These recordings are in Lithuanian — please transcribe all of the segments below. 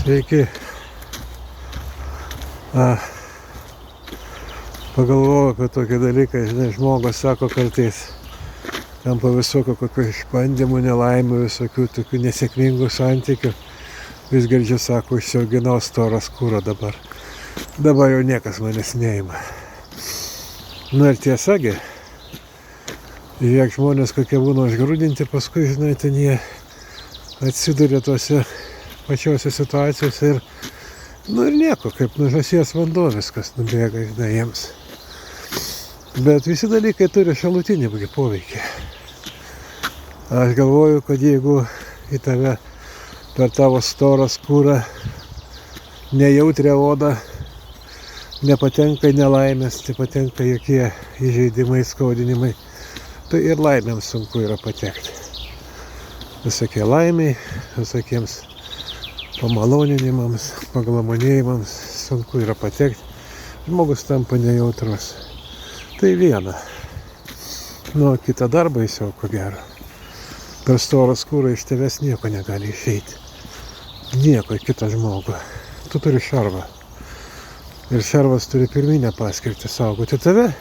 Sveiki. Pagalvojau apie tokį dalyką, žinai, žmogus sako kartais, ten po visokio kokio išbandymų, nelaimių, visokių tokių nesėkmingų santykių, vis girdžiu, sako, išsiauginau storą skūrą dabar. Dabar jau niekas manęs neima. Nu ir tiesagi, žiūrėk, žmonės kokie būna užgrūdinti, paskui, žinai, ten jie atsiduria tose pačiose situacijose ir, nu ir nieko, kaip nuo žąsies vanduo viskas nubėga, žinai, jiems. Bet visi dalykai turi šalutinį poveikį. Aš galvoju, kad jeigu į tave per tavo storą skūrą nejautrią odą nepatenka nelaimės, nepatenka jokie įžeidimai, skaudinimai, tai ir laimėms sunku yra patekti. Visokie laimiai, visokiems pamaloninimams, paglamonėjimams sunku yra patekti. Žmogus tampa nejautrus. Tai viena. Nu, kitą dar baisiau, ko gero. Per storą skūrą iš tavęs nieko negali išeiti. Nieko į kitą žmogų. Tu turi šarvą. Ir šarvas turi pirminę paskirtį saugoti tave.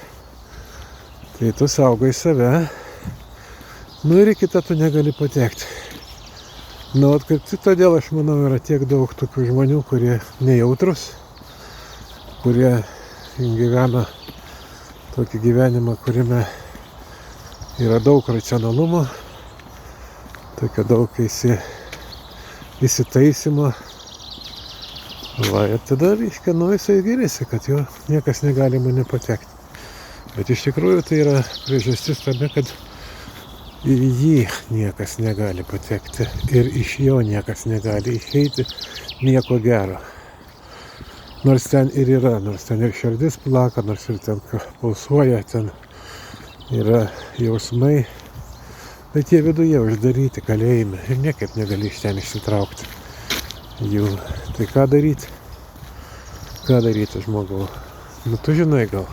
Tai tu saugai save. Nu ir į kitą tu negali patekti. Nu, kaip tik todėl, aš manau, yra tiek daug tokių žmonių, kurie nejautrus, kurie gyvena tokį gyvenimą, kuriame yra daug racionalumo, tokio daug įsitaisimo. Va, ir tada, reiškia, nu, jisai giriasi, kad jo niekas negali mane patekti. Bet iš tikrųjų tai yra priežastis tame, kad į jį niekas negali patekti ir iš jo niekas negali išeiti nieko gero. Nors ten ir yra, nors ten ir širdis plaka, nors ir ten pulsuoja, ten yra jausmai, bet jie viduje uždaryti kalėjime ir niekaip negali iš ten išsitraukti jų. Tai ką daryti? Ką daryti, žmogau? Nu tu žinai gal.